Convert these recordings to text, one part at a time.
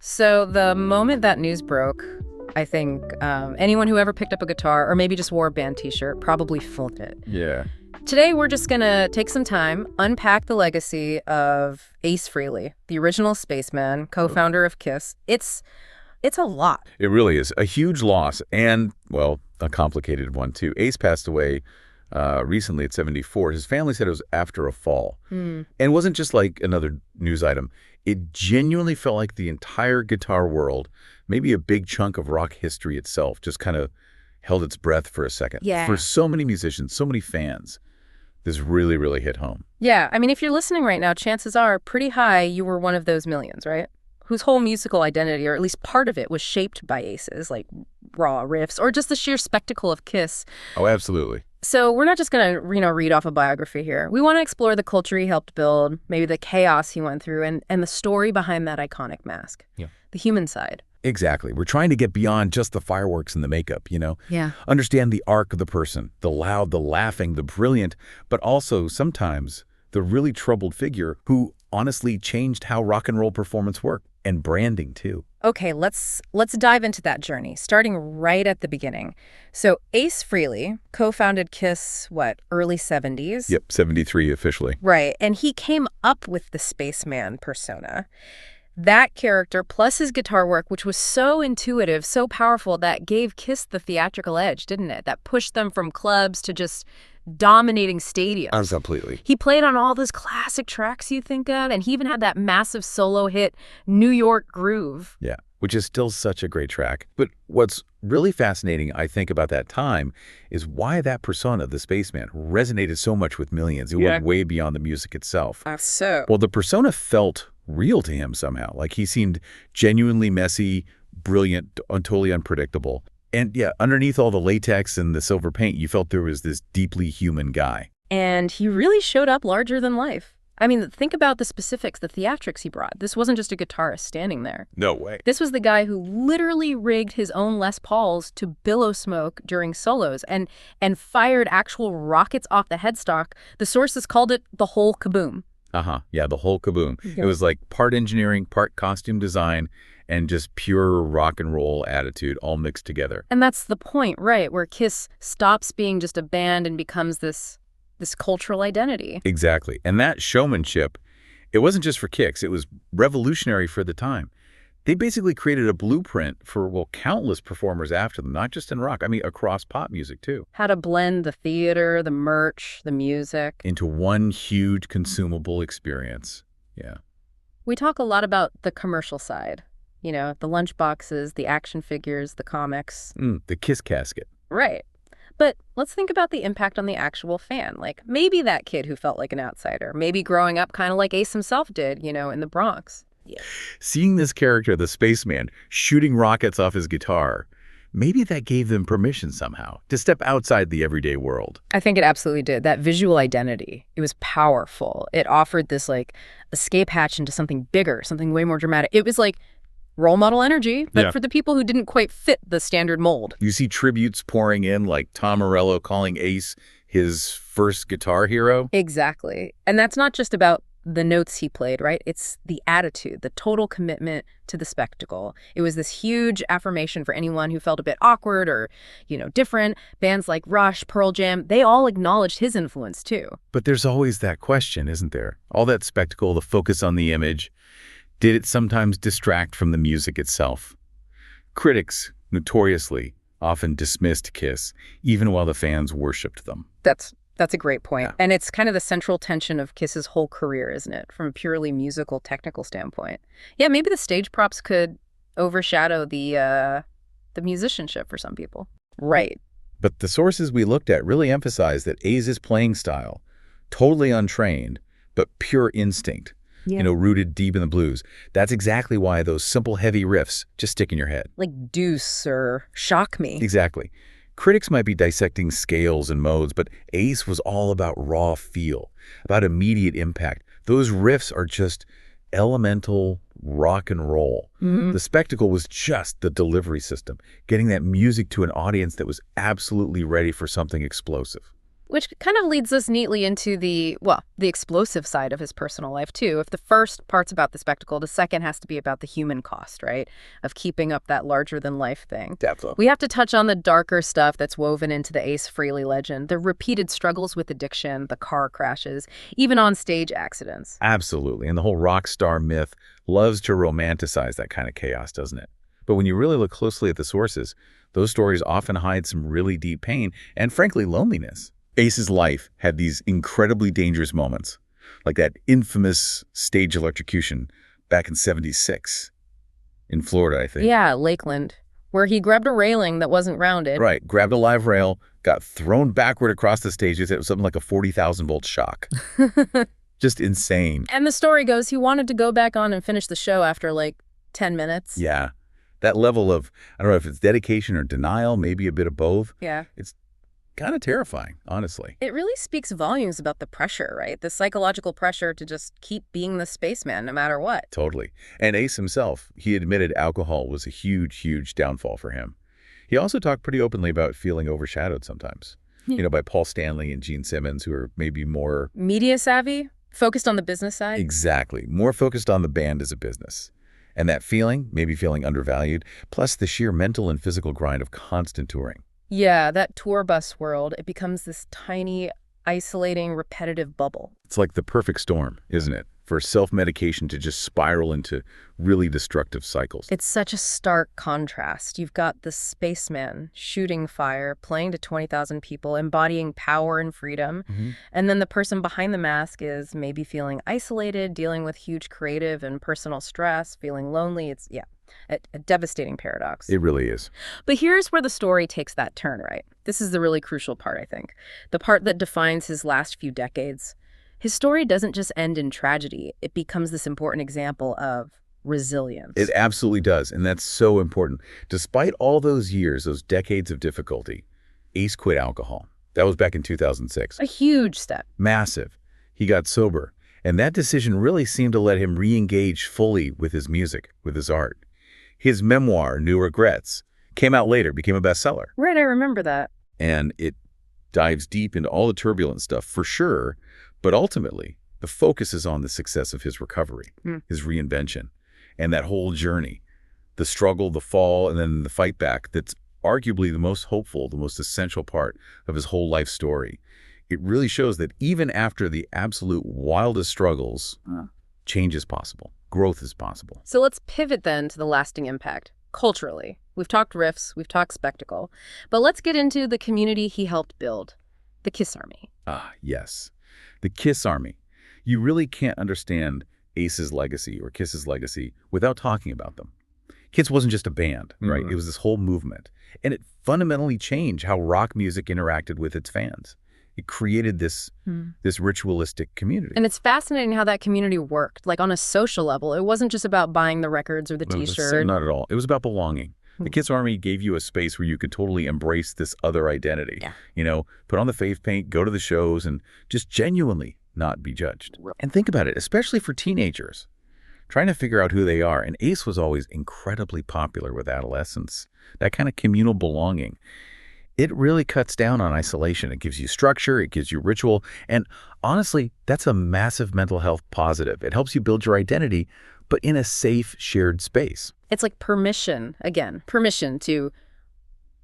So the moment that news broke, I think anyone who ever picked up a guitar or maybe just wore a band t-shirt probably felt it. Yeah. Today, we're just going to take some time, unpack the legacy of Ace Frehley, the original Spaceman, co-founder of Kiss. It's a lot. It really is a huge loss and, well, a complicated one, too. Ace passed away recently at 74. His family said it was after a fall. And it wasn't just like another news item. It genuinely felt like the entire guitar world, maybe a big chunk of rock history itself, just kind of held its breath for a second. Yeah. For so many musicians, so many fans, this really, really hit home. Yeah, I mean, if you're listening right now, chances are pretty high you were one of those millions, right? Whose whole musical identity, or at least part of it, was shaped by Ace's, like raw riffs, or just the sheer spectacle of Kiss. Oh, absolutely. So we're not just going to, read off a biography here. We want to explore the culture he helped build, maybe the chaos he went through, and the story behind that iconic mask. Yeah. The human side. Exactly. We're trying to get beyond just the fireworks and the makeup, Yeah. Understand the arc of the person, the loud, the laughing, the brilliant, but also sometimes the really troubled figure who honestly changed how rock and roll performance worked, and branding too. Okay, let's dive into that journey, starting right at the beginning. So Ace Frehley co-founded Kiss, early 70s? Yep, 73 officially. Right, and he came up with the Spaceman persona. That character, plus his guitar work, which was so intuitive, so powerful, that gave Kiss the theatrical edge, didn't it? That pushed them from clubs to just dominating stadiums. Completely. He played on all those classic tracks you think of, and he even had that massive solo hit, New York Groove. Yeah, which is still such a great track. But what's really fascinating, I think, about that time is why that persona, the Spaceman, resonated so much with millions. It went way beyond the music itself. So? Well, the persona felt real to him somehow. Like he seemed genuinely messy, brilliant, totally unpredictable. And yeah, underneath all the latex and the silver paint, you felt there was this deeply human guy. And he really showed up larger than life. I mean, think about the specifics, the theatrics he brought. This wasn't just a guitarist standing there. No way. This was the guy who literally rigged his own Les Pauls to billow smoke during solos and fired actual rockets off the headstock. The sources called it the whole kaboom. Yeah, the whole kaboom. Yeah. It was like part engineering, part costume design, and just pure rock and roll attitude all mixed together. And that's the point, right, where Kiss stops being just a band and becomes this cultural identity. Exactly. And that showmanship, it wasn't just for kicks. It was revolutionary for the time. They basically created a blueprint for, countless performers after them, not just in rock. I mean, across pop music, too. How to blend the theater, the merch, the music. Into one huge consumable experience. Yeah. We talk a lot about the commercial side. The lunchboxes, the action figures, the comics. The Kiss casket. Right. But let's think about the impact on the actual fan. Like maybe that kid who felt like an outsider, maybe growing up kind of like Ace himself did, in the Bronx. Yeah. Seeing this character, the Spaceman, shooting rockets off his guitar, maybe that gave them permission somehow to step outside the everyday world. I think it absolutely did. That visual identity, it was powerful. It offered this escape hatch into something bigger, something way more dramatic. It was like role model energy, but for the people who didn't quite fit the standard mold. You see tributes pouring in, like Tom Morello calling Ace his first guitar hero. Exactly. And that's not just about the notes he played, right? It's the attitude, the total commitment to the spectacle. It was this huge affirmation for anyone who felt a bit awkward or, different. Bands like Rush, Pearl Jam, they all acknowledged his influence too. But there's always that question, isn't there? All that spectacle, the focus on the image. Did it sometimes distract from the music itself? Critics, notoriously, often dismissed Kiss, even while the fans worshipped them. That's a great point. Yeah. And it's kind of the central tension of Kiss's whole career, isn't it? From a purely musical, technical standpoint. Yeah, maybe the stage props could overshadow the musicianship for some people. Right. But the sources we looked at really emphasize that Ace's playing style, totally untrained, but pure instinct, rooted deep in the blues. That's exactly why those simple, heavy riffs just stick in your head. Like deuce or shock me. Exactly. Critics might be dissecting scales and modes, but Ace was all about raw feel, about immediate impact. Those riffs are just elemental rock and roll. The spectacle was just the delivery system, getting that music to an audience that was absolutely ready for something explosive. Which kind of leads us neatly into the explosive side of his personal life, too. If the first part's about the spectacle, the second has to be about the human cost, right, of keeping up that larger-than-life thing. Definitely. We have to touch on the darker stuff that's woven into the Ace Frehley legend, the repeated struggles with addiction, the car crashes, even on-stage accidents. Absolutely. And the whole rock star myth loves to romanticize that kind of chaos, doesn't it? But when you really look closely at the sources, those stories often hide some really deep pain and, frankly, loneliness. Ace's life had these incredibly dangerous moments, like that infamous stage electrocution back in '76 in Florida, I think. Yeah, Lakeland, where he grabbed a railing that wasn't rounded. Right, grabbed a live rail, got thrown backward across the stage. It was something like a 40,000-volt shock. Just insane. And the story goes he wanted to go back on and finish the show after, 10 minutes. Yeah, that level of, I don't know if it's dedication or denial, maybe a bit of both. Yeah. It's kind of terrifying, honestly. It really speaks volumes about the pressure, right? The psychological pressure to just keep being the spaceman no matter what. Totally. And Ace himself, he admitted alcohol was a huge, huge downfall for him. He also talked pretty openly about feeling overshadowed sometimes, by Paul Stanley and Gene Simmons, who are maybe more media savvy, focused on the business side. Exactly. More focused on the band as a business. And that feeling, maybe feeling undervalued, plus the sheer mental and physical grind of constant touring. Yeah, that tour bus world, it becomes this tiny, isolating, repetitive bubble. It's like the perfect storm, isn't it? For self-medication to just spiral into really destructive cycles. It's such a stark contrast. You've got the spaceman shooting fire, playing to 20,000 people, embodying power and freedom. And then the person behind the mask is maybe feeling isolated, dealing with huge creative and personal stress, feeling lonely. It's, a devastating paradox. It really is. But here's where the story takes that turn, right? This is the really crucial part, I think. The part that defines his last few decades. His story doesn't just end in tragedy. It becomes this important example of resilience. It absolutely does, and that's so important. Despite all those years, those decades of difficulty, Ace quit alcohol. That was back in 2006. A huge step. Massive. He got sober, and that decision really seemed to let him re-engage fully with his music, with his art. His memoir, New Regrets, came out later, became a bestseller. Right, I remember that. And it dives deep into all the turbulent stuff, for sure, but ultimately, the focus is on the success of his recovery, his reinvention, and that whole journey, the struggle, the fall, and then the fight back. That's arguably the most hopeful, the most essential part of his whole life story. It really shows that even after the absolute wildest struggles, change is possible. Growth is possible. So let's pivot then to the lasting impact, culturally. We've talked riffs, we've talked spectacle, but let's get into the community he helped build, the Kiss Army. Ah, yes. The Kiss Army. You really can't understand Ace's legacy or Kiss's legacy without talking about them. Kiss wasn't just a band, right? It was this whole movement. And it fundamentally changed how rock music interacted with its fans. It created this ritualistic community. And it's fascinating how that community worked. Like on a social level, it wasn't just about buying the records or the T-shirt. Not at all. It was about belonging. The Kiss Army gave you a space where you could totally embrace this other identity. Put on the face paint, go to the shows, and just genuinely not be judged. And think about it, especially for teenagers, trying to figure out who they are. And Ace was always incredibly popular with adolescents. That kind of communal belonging. It really cuts down on isolation. It gives you structure, it gives you ritual, and honestly, that's a massive mental health positive. It helps you build your identity, but in a safe, shared space. It's like permission, again, permission to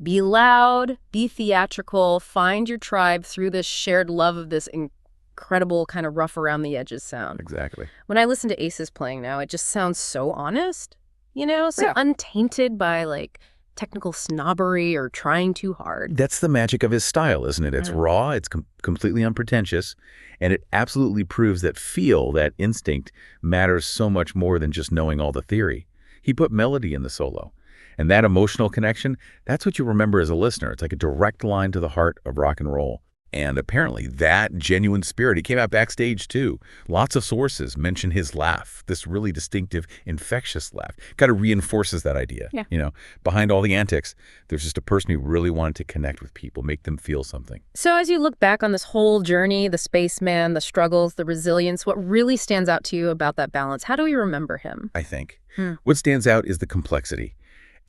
be loud, be theatrical, find your tribe through this shared love of this incredible kind of rough around the edges sound. Exactly. When I listen to Ace's playing now, it just sounds so honest, so untainted by technical snobbery or trying too hard. That's the magic of his style, isn't it? It's raw, it's completely unpretentious, and it absolutely proves that feel, that instinct, matters so much more than just knowing all the theory. He put melody in the solo, and that emotional connection, that's what you remember as a listener. It's like a direct line to the heart of rock and roll. And apparently that genuine spirit, he came out backstage too. Lots of sources mention his laugh, this really distinctive, infectious laugh. Kind of reinforces that idea. Behind all the antics, there's just a person who really wanted to connect with people, make them feel something. So as you look back on this whole journey, the spaceman, the struggles, the resilience, what really stands out to you about that balance? How do we remember him? I think what stands out is the complexity.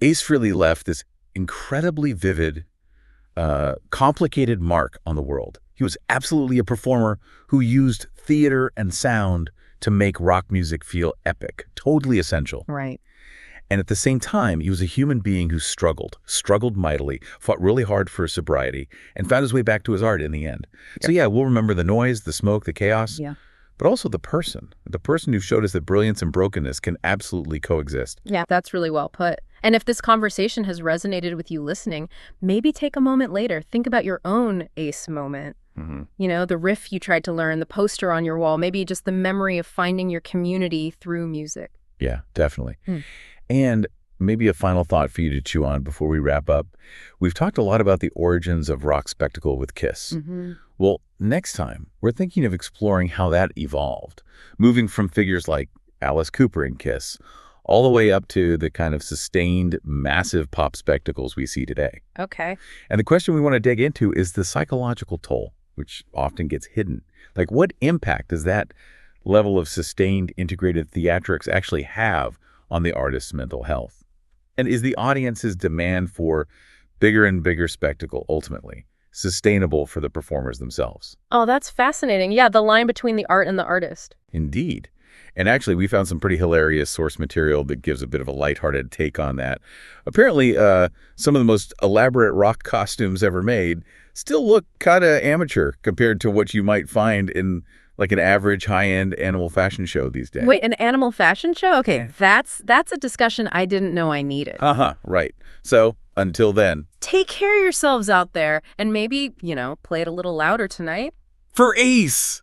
Ace Frehley left this incredibly vivid, complicated mark on the world. He was absolutely a performer who used theater and sound to make rock music feel epic, totally essential. Right. And at the same time, he was a human being who struggled mightily, fought really hard for sobriety, and found his way back to his art in the end. So yeah, we'll remember the noise, the smoke, the chaos, Yeah. but also the person who showed us that brilliance and brokenness can absolutely coexist. Yeah, that's really well put. And if this conversation has resonated with you listening, maybe take a moment later. Think about your own Ace moment. You know, the riff you tried to learn, the poster on your wall, maybe just the memory of finding your community through music. Yeah, definitely. And maybe a final thought for you to chew on before we wrap up. We've talked a lot about the origins of rock spectacle with Kiss. Well, next time, we're thinking of exploring how that evolved, moving from figures like Alice Cooper and Kiss all the way up to the kind of sustained, massive pop spectacles we see today. Okay. And the question we want to dig into is the psychological toll, which often gets hidden. Like, what impact does that level of sustained integrated theatrics actually have on the artist's mental health? And is the audience's demand for bigger and bigger spectacle ultimately sustainable for the performers themselves? Oh, that's fascinating. Yeah, the line between the art and the artist. Indeed. And actually, we found some pretty hilarious source material that gives a bit of a lighthearted take on that. Apparently, some of the most elaborate rock costumes ever made still look kind of amateur compared to what you might find in like an average high-end animal fashion show these days. Wait, an animal fashion show? Okay, that's a discussion I didn't know I needed. Right. So, until then. Take care of yourselves out there and maybe, play it a little louder tonight. For Ace!